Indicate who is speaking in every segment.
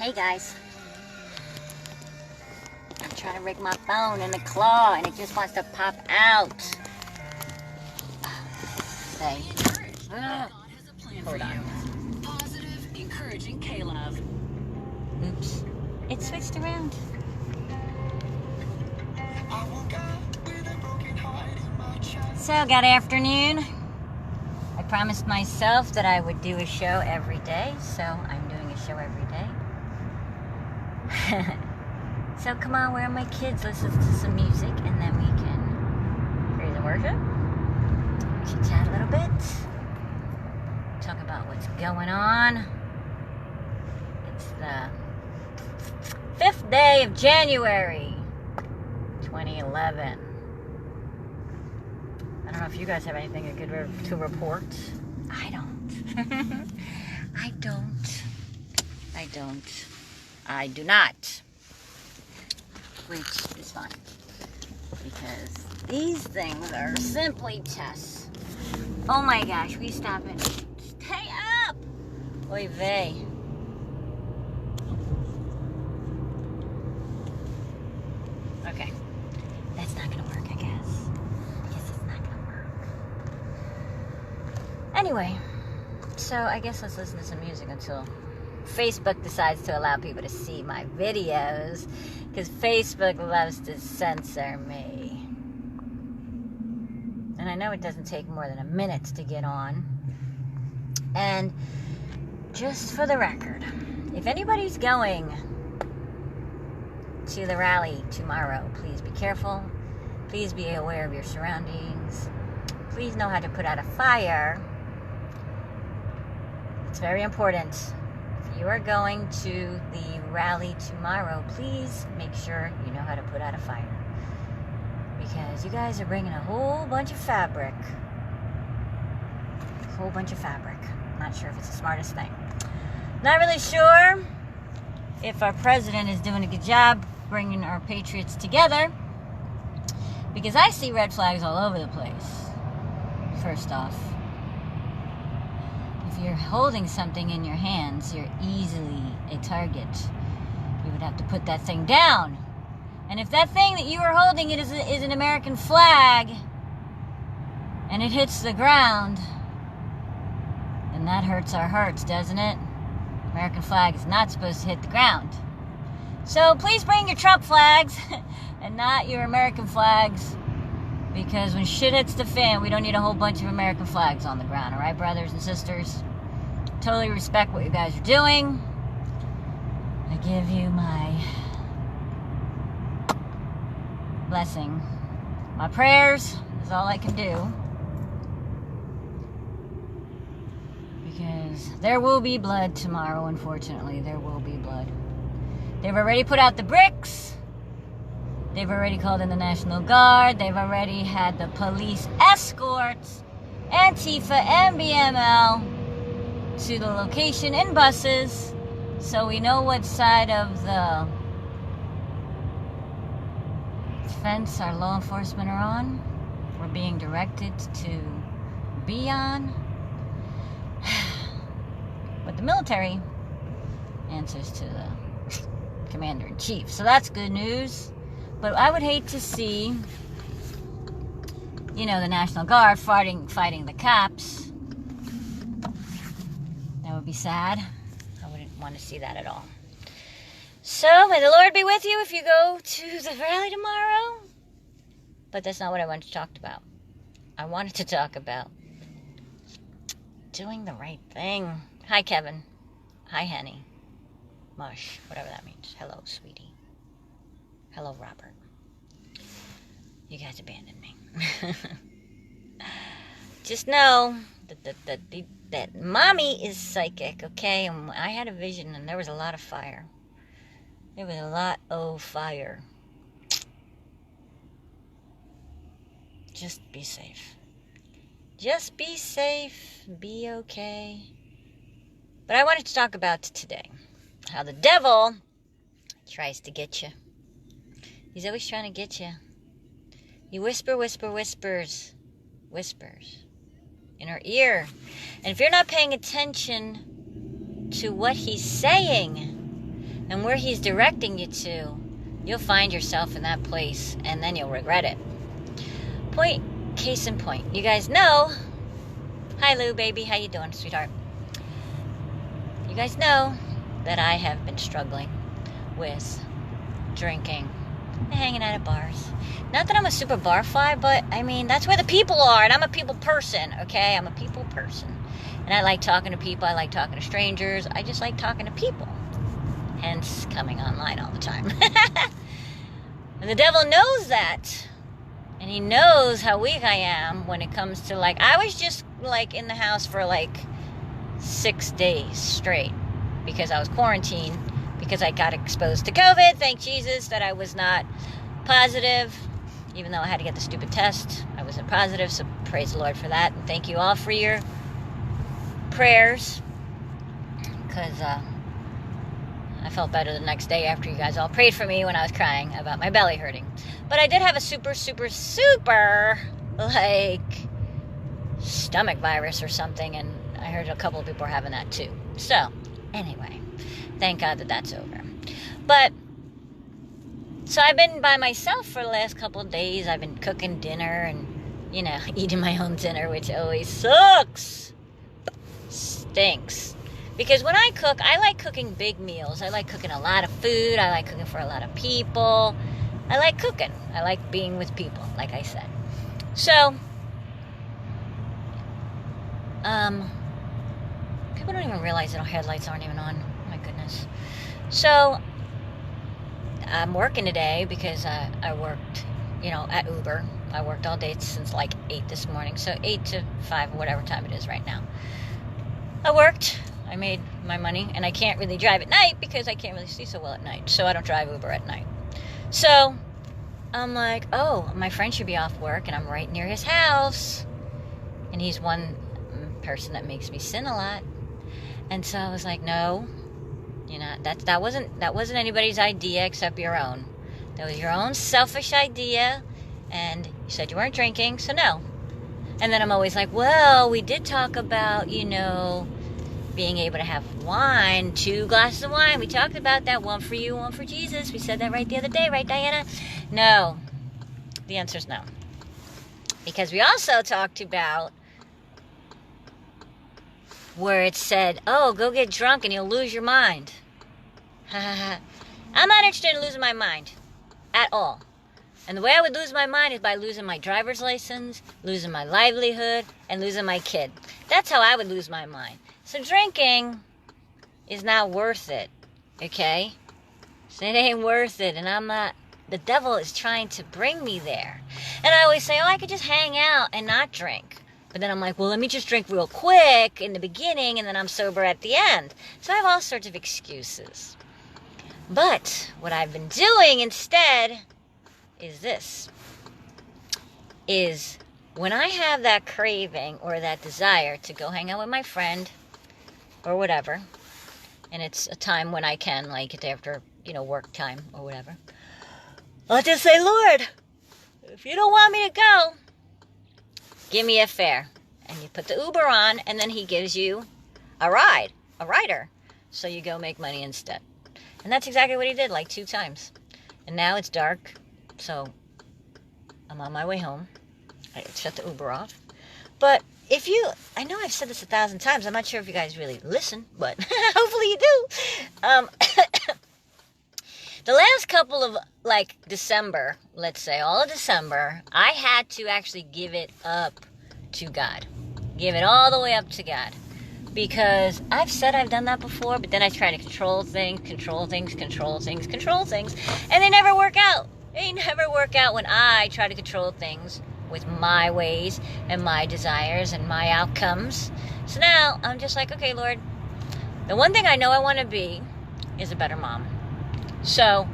Speaker 1: Hey guys. I'm trying to rig my phone in the claw and it just wants to pop out. Say. Hold on.
Speaker 2: Positive, encouraging K-Love.
Speaker 1: Oops. It switched around. So, good afternoon. I promised myself that I would do a show every day, so I'm doing a show every day. So come on, where are my kids? Listen to some music, and then we can praise and worship. Chit-chat a little bit. Talk about what's going on. It's the 5th day of January, 2011. I don't know if you guys have anything good to report. I don't. I do not. Which is fine. Because these things are simply tests. Oh my gosh, we stop it. Stay up! Oy vey. Okay. That's not gonna work, I guess. It's not gonna work. Anyway, so I guess let's listen to some music until Facebook decides to allow people to see my videos, because Facebook loves to censor me. And I know it doesn't take more than a minute to get on. And just for the record, if anybody's going to the rally tomorrow, please be careful. Please be aware of your surroundings. Please know how to put out a fire. It's very important. If you are going to the rally tomorrow, please make sure you know how to put out a fire. Because you guys are bringing a whole bunch of fabric. Not sure if it's the smartest thing. Not really sure if our president is doing a good job bringing our patriots together. Because I see red flags all over the place. First off, if you're holding something in your hands, you're easily a target. You would have to put that thing down. And if that thing that you are holding is an American flag, and it hits the ground, then that hurts our hearts, doesn't it? American flag is not supposed to hit the ground. So please bring your Trump flags and not your American flags, because when shit hits the fan, we don't need a whole bunch of American flags on the ground, all right, brothers and sisters? Totally respect what you guys are doing. I give you my blessing. My prayers is all I can do. Because there will be blood tomorrow, unfortunately. There will be blood. They've already put out the bricks. They've already called in the National Guard. They've already had the police escorts, Antifa and BML, to the location in buses, so we know what side of the fence our law enforcement are on. We're being directed to be on. But the military answers to the commander-in-chief, so that's good news. But I would hate to see, the National Guard fighting the cops. That would be sad. I wouldn't want to see that at all. So, may the Lord be with you if you go to the rally tomorrow. But that's not what I wanted to talk about. I wanted to talk about doing the right thing. Hi, Kevin. Hi, Henny. Mush, whatever that means. Hello, sweetie. Hello, Robert. You guys abandoned me. Just know that mommy is psychic, okay? And I had a vision, and there was a lot of fire. There was a lot of fire. Just be safe. Just be safe. Be okay. But I wanted to talk about today how the devil tries to get you. He's always trying to get you. He whispers in our ear. And if you're not paying attention to what he's saying, and where he's directing you to, you'll find yourself in that place, and then you'll regret it. Case in point, you guys know, hi Lou baby, how you doing, sweetheart? You guys know that I have been struggling with drinking and hanging out at bars. Not that I'm a super barfly, but I mean, that's where the people are, and I'm a people person, okay? I'm a people person. And I like talking to people, I like talking to strangers, I just like talking to people. Hence, coming online all the time. And the devil knows that. And he knows how weak I am when it comes to, like, I was just, like, in the house for, like, 6 days straight. Because I was quarantined. Because I got exposed to COVID. Thank Jesus that I was not positive. Even though I had to get the stupid test, I wasn't positive. So praise the Lord for that. And thank you all for your prayers. Because I felt better the next day after you guys all prayed for me when I was crying about my belly hurting. But I did have a super, like, stomach virus or something. And I heard a couple of people are having that too. So, anyway, thank God that that's over. But, so I've been by myself for the last couple of days. I've been cooking dinner and, you know, eating my own dinner, which always sucks. Stinks. Because when I cook, I like cooking big meals. I like cooking a lot of food. I like cooking for a lot of people. I like cooking. I like being with people, like I said. So, people don't even realize that our headlights aren't even on. Oh my goodness. So, I'm working today because I worked, you know, at Uber. I worked all day since like 8 this morning. So 8 to 5, whatever time it is right now. I worked. I made my money. And I can't really drive at night because I can't really see so well at night. So I don't drive Uber at night. So I'm like, oh, my friend should be off work and I'm right near his house. And he's one person that makes me sin a lot. And so I was like, no, you know, that wasn't anybody's idea except your own. That was your own selfish idea. And you said you weren't drinking, so no. And then I'm always like, well, we did talk about, you know, being able to have wine, 2 glasses of wine. We talked about that, 1 for you, 1 for Jesus. We said that right the other day, right, Diana? No. The answer is no. Because we also talked about where it said, oh, go get drunk and you'll lose your mind. I'm not interested in losing my mind at all. And the way I would lose my mind is by losing my driver's license, losing my livelihood, and losing my kid. That's how I would lose my mind. So drinking is not worth it, okay? So it ain't worth it, and I'm not, the devil is trying to bring me there. And I always say, oh, I could just hang out and not drink. But then I'm like, well, let me just drink real quick in the beginning, and then I'm sober at the end. So I have all sorts of excuses. But what I've been doing instead is this. Is when I have that craving or that desire to go hang out with my friend or whatever, and it's a time when I can, like it's after, you know, work time or whatever, I'll just say, Lord, if you don't want me to go, give me a fare. And you put the Uber on, and then he gives you a rider. So you go make money instead. And that's exactly what he did, like 2 times. And now it's dark, so I'm on my way home. I shut the Uber off. But if you, I know I've said this 1,000 times. I'm not sure if you guys really listen, but hopefully you do. The last couple of, like, December, let's say, all of December, I had to actually give it up to God. Give it all the way up to God. Because I've said I've done that before, but then I try to control things, and they never work out. They never work out when I try to control things with my ways and my desires and my outcomes. So now I'm just like, okay, Lord, the one thing I know I want to be is a better mom. So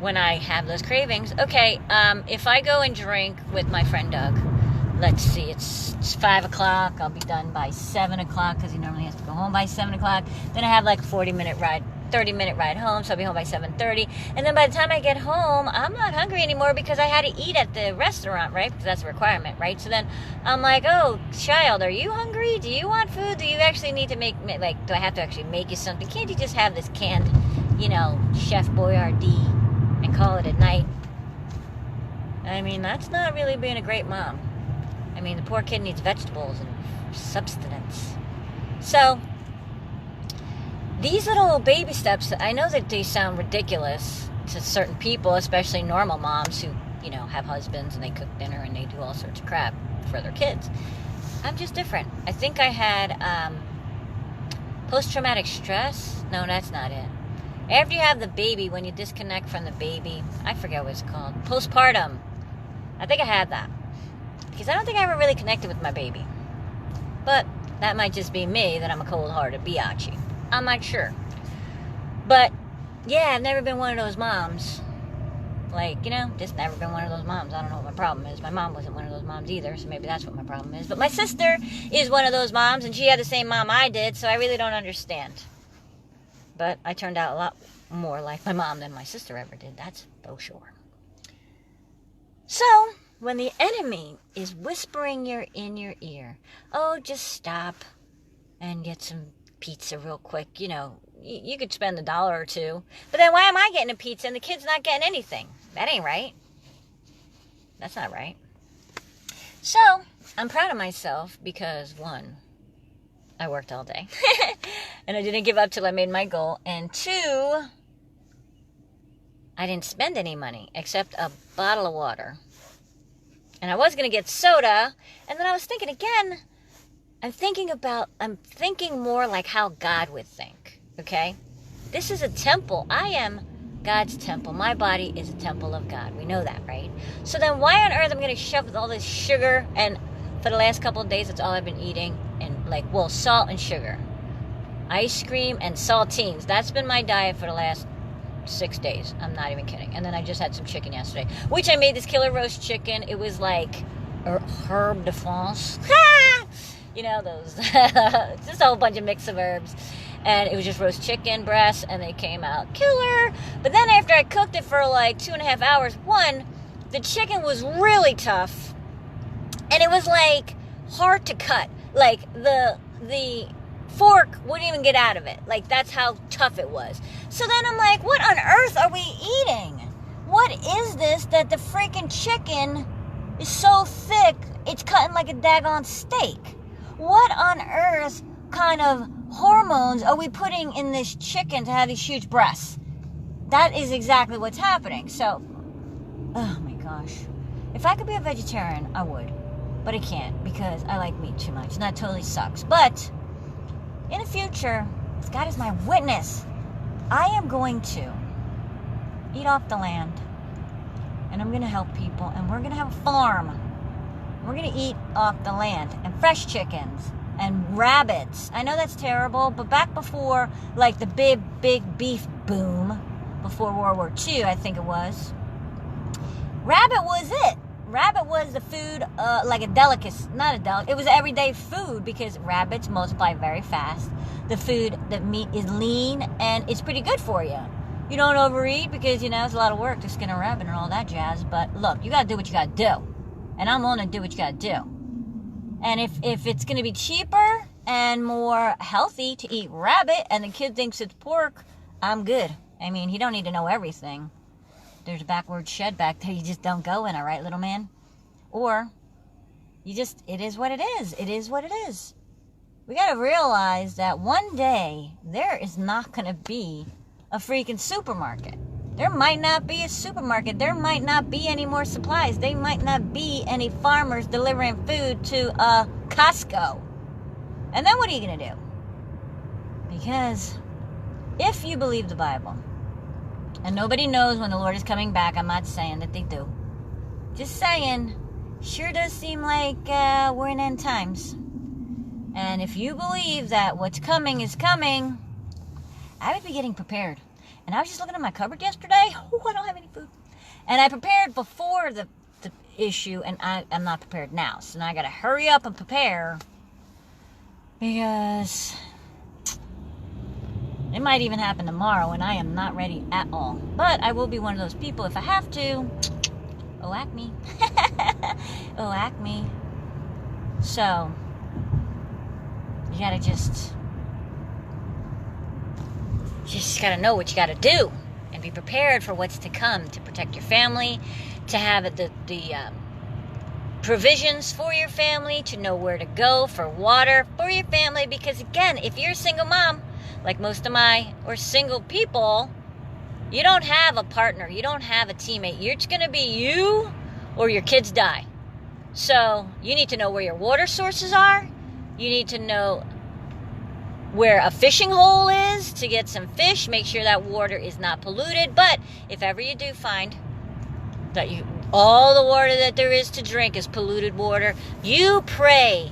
Speaker 1: when I have those cravings, okay, if I go and drink with my friend Doug, let's see, it's 5 o'clock, I'll be done by 7 o'clock because he normally has to go home by 7 o'clock. Then I have like a 30-minute ride home, so I'll be home by 7:30. And then by the time I get home, I'm not hungry anymore because I had to eat at the restaurant, right? Because that's a requirement, right? So then I'm like, oh, child, are you hungry? Do you want food? Do you actually need to make, like, do I have to actually make you something? Can't you just have this canned Chef Boyardee and call it a night. I mean, that's not really being a great mom. I mean, the poor kid needs vegetables and substance. So, these little baby steps, I know that they sound ridiculous to certain people, especially normal moms who, have husbands and they cook dinner and they do all sorts of crap for their kids. I'm just different. I think I had post-traumatic stress. No, that's not it. After you have the baby, when you disconnect from the baby, I forget what it's called. Postpartum. I think I had that. Because I don't think I ever really connected with my baby. But that might just be me, that I'm a cold-hearted biatch. I'm not sure. But, yeah, I've never been one of those moms. Just never been one of those moms. I don't know what my problem is. My mom wasn't one of those moms either, so maybe that's what my problem is. But my sister is one of those moms, and she had the same mom I did, so I really don't understand. But I turned out a lot more like my mom than my sister ever did. That's for sure. So, when the enemy is whispering in your ear, oh, just stop and get some pizza real quick. You could spend $1 or $2. But then why am I getting a pizza and the kid's not getting anything? That ain't right. That's not right. So, I'm proud of myself because, 1, I worked all day. And I didn't give up till I made my goal. And 2, I didn't spend any money except a bottle of water. And I was going to get soda. And then I was thinking again, I'm thinking more like how God would think. Okay? This is a temple. I am God's temple. My body is a temple of God. We know that, right? So then why on earth I'm going to shove all this sugar? And for the last couple of days, that's all I've been eating. And salt and sugar. Ice cream and saltines. That's been my diet for the last 6 days. I'm not even kidding. And then I just had some chicken yesterday, which I made this killer roast chicken. It was like herb de France. Those, just a whole bunch of mix of herbs. And it was just roast chicken breasts, and they came out killer. But then after I cooked it for 2.5 hours, 1, the chicken was really tough. And it was hard to cut. The fork wouldn't even get out of it. That's how tough it was. So then I'm like, what on earth are we eating? What is this that the freaking chicken is so thick, it's cutting like a daggone steak? What on earth kind of hormones are we putting in this chicken to have these huge breasts? That is exactly what's happening. So, oh my gosh. If I could be a vegetarian, I would. But I can't because I like meat too much. And that totally sucks. But in the future, if God is my witness, I am going to eat off the land. And I'm going to help people. And we're going to have a farm. We're going to eat off the land. And fresh chickens. And rabbits. I know that's terrible. But back before, the big beef boom. Before World War II, I think it was. Rabbit was it. Rabbit was the food, like a delicacy. Not a delicacy. It was everyday food because rabbits multiply very fast. The meat is lean and it's pretty good for you. You don't overeat because, it's a lot of work to skin a rabbit and all that jazz. But look, you got to do what you got to do. And I'm willing to do what you got to do. And if it's going to be cheaper and more healthy to eat rabbit and the kid thinks it's pork, I'm good. I mean, he don't need to know everything. There's a backward shed back there you just don't go in, all right, little man? Or it is what it is. It is what it is. We got to realize that one day there is not going to be a freaking supermarket. There might not be a supermarket. There might not be any more supplies. There might not be any farmers delivering food to Costco. And then what are you going to do? Because if you believe the Bible, and nobody knows when the Lord is coming back. I'm not saying that they do. Just saying, sure does seem like we're in end times. And if you believe that what's coming is coming, I would be getting prepared. And I was just looking at my cupboard yesterday. Oh, I don't have any food. And I prepared before the issue, and I'm not prepared now. So now I got to hurry up and prepare because it might even happen tomorrow, and I am not ready at all. But I will be one of those people if I have to. Oh, Acme. Oh, Acme. So, you gotta just just got to know what you got to do and be prepared for what's to come, to protect your family, to have the provisions for your family, to know where to go for water for your family. Because again, if you're a single mom, like most of or single people, you don't have a partner, you don't have a teammate. You're just going to be you or your kids die. So you need to know where your water sources are. You need to know where a fishing hole is to get some fish. Make sure that water is not polluted. But if ever you do find that all the water that there is to drink is polluted water, you pray,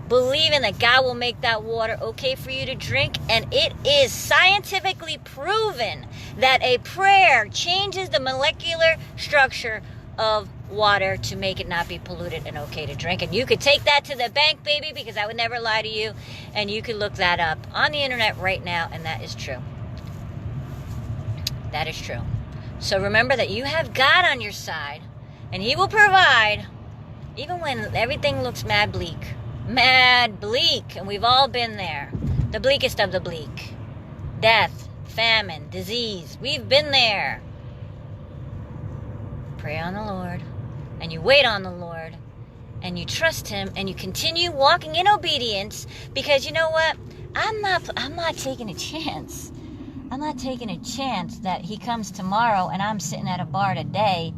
Speaker 1: believing that God will make that water okay for you to drink. And it is scientifically proven that a prayer changes the molecular structure of water to make it not be polluted and okay to drink. And you could take that to the bank, baby, because I would never lie to you. And you could look that up on the internet right now, and that is true. That is true. So remember that you have God on your side, and He will provide, even when everything looks mad bleak. Mad bleak. And we've all been there. The bleakest of the bleak. Death, famine, disease. We've been there. Pray on the Lord, and you wait on the Lord, and you trust Him, and you continue walking in obedience, because you know what? I'm not taking a chance. I'm not taking a chance that He comes tomorrow and I'm sitting at a bar today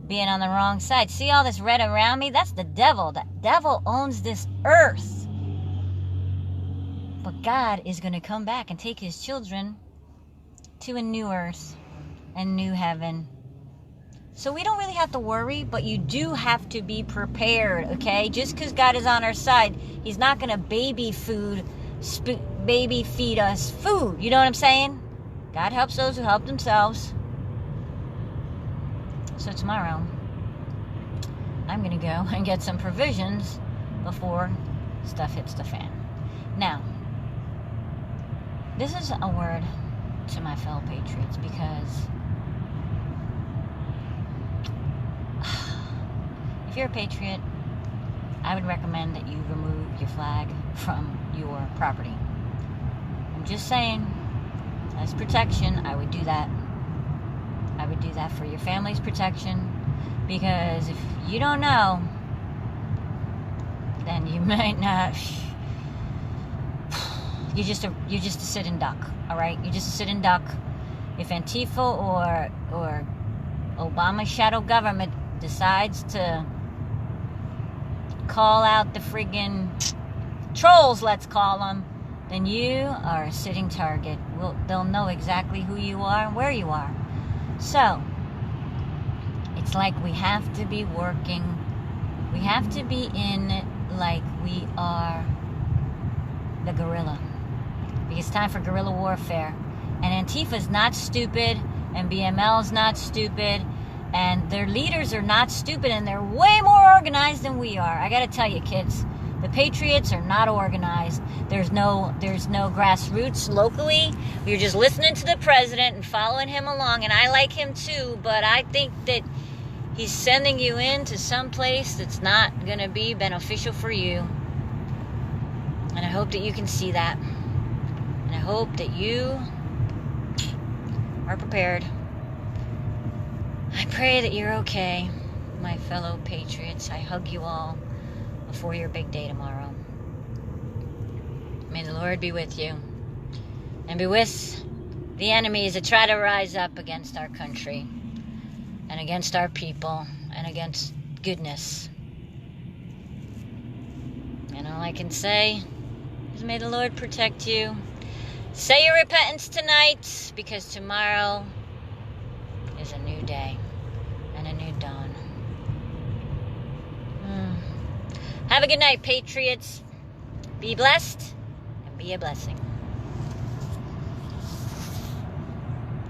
Speaker 1: being on the wrong side. See all this red around me? That's the devil. The devil owns this earth. But God is going to come back and take His children to a new earth and new heaven. So we don't really have to worry, but you do have to be prepared, okay? Just because God is on our side, He's not going to baby feed us food. You know what I'm saying? God helps those who help themselves. So tomorrow, I'm going to go and get some provisions before stuff hits the fan. Now, this is a word to my fellow patriots, because if you're a patriot, I would recommend that you remove your flag from your property. I'm just saying, as protection, I would do that. I would do that for your family's protection, because if you don't know, then you might not. You're just a sitting duck, all right? You're just a sitting duck. If Antifa or Obama's shadow government decides to call out the friggin' trolls, let's call them, then you are a sitting target. They'll know exactly who you are and where you are. So, it's like we have to be working. We have to be in it like we are the guerrilla. Because it's time for guerrilla warfare. And Antifa's not stupid, and BML's not stupid, and their leaders are not stupid, and they're way more organized than we are. I gotta tell you, kids, the Patriots are not organized. There's no grassroots locally. We're just listening to the president and following him along, and I like him too, but I think that he's sending you into some place that's not gonna be beneficial for you. And I hope that you can see that. And I hope that you are prepared. I pray that you're okay, my fellow patriots. I hug you all before your big day tomorrow. May the Lord be with you, and be with the enemies that try to rise up against our country and against our people and against goodness. And all I can say is may the Lord protect you. Say your repentance tonight, because tomorrow is a new day and a new dawn. Have a good night, Patriots. Be blessed and be a blessing.